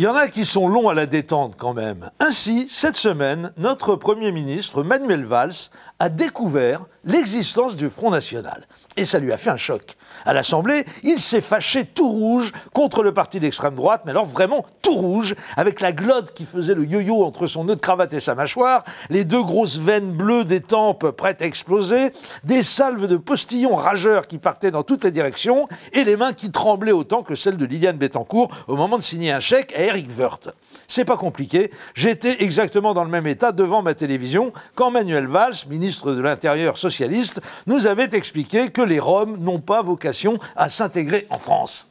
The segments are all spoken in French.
y en a qui sont longs à la détente quand même. Ainsi, cette semaine, notre Premier ministre, Manuel Valls, a découvert l'existence du Front National. Et ça lui a fait un choc. À l'Assemblée, il s'est fâché tout rouge contre le parti d'extrême droite, mais alors vraiment tout rouge, avec la glotte qui faisait le yo-yo entre son nœud de cravate et sa mâchoire, les deux grosses veines bleues des tempes prêtes à exploser, des salves de postillons rageurs qui partaient dans toutes les directions, et les mains qui tremblaient autant que celles de Liliane Bettencourt au moment de signer un chèque à Éric Woerth. C'est pas compliqué, j'étais exactement dans le même état devant ma télévision quand Manuel Valls, ministre de l'Intérieur socialiste, nous avait expliqué que les Roms n'ont pas vocation à s'intégrer en France.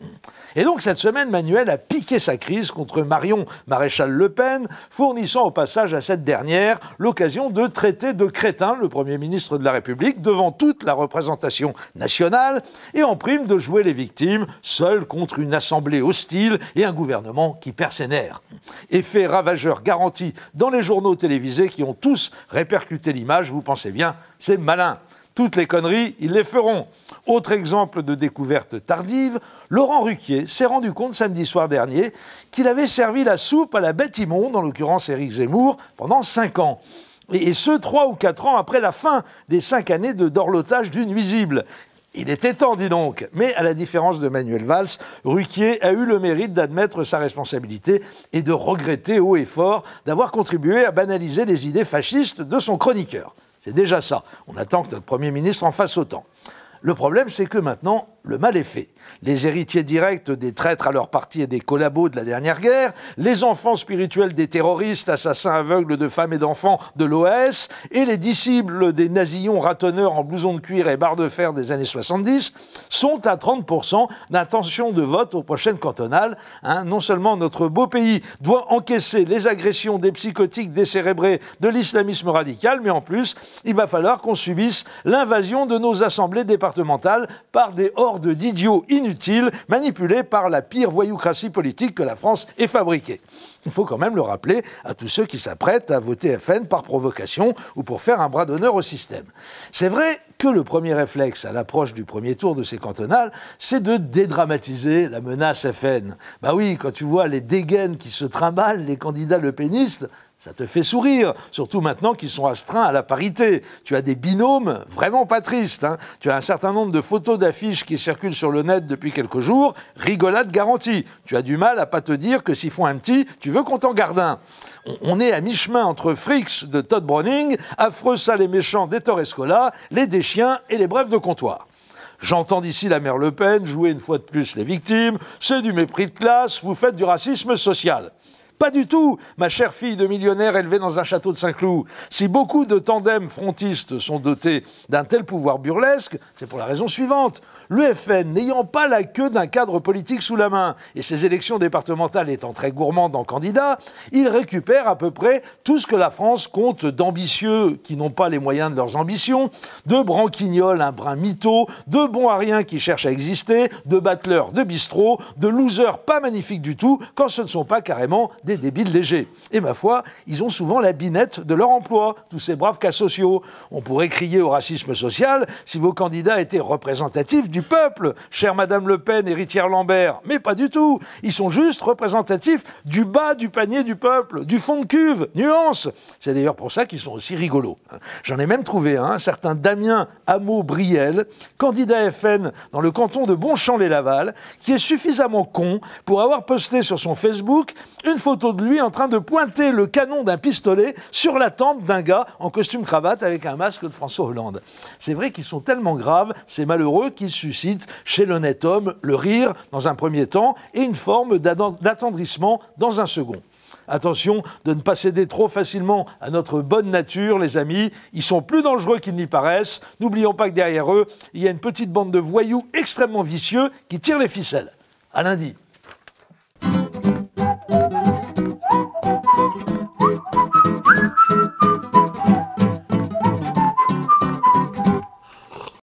Et donc cette semaine, Manuel a piqué sa crise contre Marion Maréchal Le Pen, fournissant au passage à cette dernière l'occasion de traiter de crétin le Premier ministre de la République devant toute la représentation nationale et en prime de jouer les victimes, seul contre une assemblée hostile et un gouvernement qui perd ses nerfs. Effet ravageur garanti dans les journaux télévisés qui ont tous répercuté l'image, vous pensez bien, c'est malin. Toutes les conneries, ils les feront. Autre exemple de découverte tardive, Laurent Ruquier s'est rendu compte samedi soir dernier qu'il avait servi la soupe à la bête immonde, en l'occurrence Éric Zemmour, pendant 5 ans. Et ce, 3 ou 4 ans après la fin des 5 années de dorlotage du nuisible. Il était temps, dis donc. Mais à la différence de Manuel Valls, Ruquier a eu le mérite d'admettre sa responsabilité et de regretter haut et fort d'avoir contribué à banaliser les idées fascistes de son chroniqueur. C'est déjà ça. On attend que notre Premier ministre en fasse autant. Le problème, c'est que maintenant, le mal est fait. Les héritiers directs des traîtres à leur parti et des collabos de la dernière guerre, les enfants spirituels des terroristes, assassins aveugles de femmes et d'enfants de l'OAS, et les disciples des nazillons ratonneurs en blouson de cuir et barre de fer des années 70, sont à 30% d'intention de vote aux prochaines cantonales. Non seulement notre beau pays doit encaisser les agressions des psychotiques décérébrés de l'islamisme radical, mais en plus, il va falloir qu'on subisse l'invasion de nos assemblées départementales par des hordes d'idiots inutiles manipulés par la pire voyoucratie politique que la France ait fabriquée. Il faut quand même le rappeler à tous ceux qui s'apprêtent à voter FN par provocation ou pour faire un bras d'honneur au système. C'est vrai que le premier réflexe à l'approche du premier tour de ces cantonales, c'est de dédramatiser la menace FN. Bah oui, quand tu vois les dégaines qui se trimballent, les candidats lepénistes, ça te fait sourire, surtout maintenant qu'ils sont astreints à la parité. Tu as des binômes vraiment pas tristes. Tu as un certain nombre de photos d'affiches qui circulent sur le net depuis quelques jours, rigolade garantie. Tu as du mal à pas te dire que s'ils font un petit, tu veux qu'on t'en garde un. On est à mi-chemin entre Fricks de Todd Browning, Affreux sales et méchants d'Hector Escola, Les Deschiens et Les Brefs de comptoir. J'entends d'ici la mère Le Pen jouer une fois de plus les victimes. C'est du mépris de classe, vous faites du racisme social. Pas du tout, ma chère fille de millionnaire élevée dans un château de Saint-Cloud. Si beaucoup de tandems frontistes sont dotés d'un tel pouvoir burlesque, c'est pour la raison suivante. Le FN n'ayant pas la queue d'un cadre politique sous la main, et ses élections départementales étant très gourmandes en candidats, il récupère à peu près tout ce que la France compte d'ambitieux qui n'ont pas les moyens de leurs ambitions, de branquignols un brin mytho, de bons à rien qui cherchent à exister, de battleurs de bistrot, de losers pas magnifiques du tout, quand ce ne sont pas carrément des débiles légers. Et ma foi, ils ont souvent la binette de leur emploi, tous ces braves cas sociaux. On pourrait crier au racisme social si vos candidats étaient représentatifs du peuple, chère Madame Le Pen, héritière Lambert. Mais pas du tout. Ils sont juste représentatifs du bas du panier du peuple, du fond de cuve. Nuance. C'est d'ailleurs pour ça qu'ils sont aussi rigolos. J'en ai même trouvé un certain Damien Hameau-Briel, candidat FN dans le canton de Bonchamp-les-Laval, qui est suffisamment con pour avoir posté sur son Facebook une photo de lui en train de pointer le canon d'un pistolet sur la tempe d'un gars en costume cravate avec un masque de François Hollande. C'est vrai qu'ils sont tellement graves, ces malheureux, qu'ils suscitent chez l'honnête homme le rire dans un premier temps et une forme d'attendrissement dans un second. Attention de ne pas céder trop facilement à notre bonne nature, les amis. Ils sont plus dangereux qu'ils n'y paraissent. N'oublions pas que derrière eux, il y a une petite bande de voyous extrêmement vicieux qui tirent les ficelles. À lundi.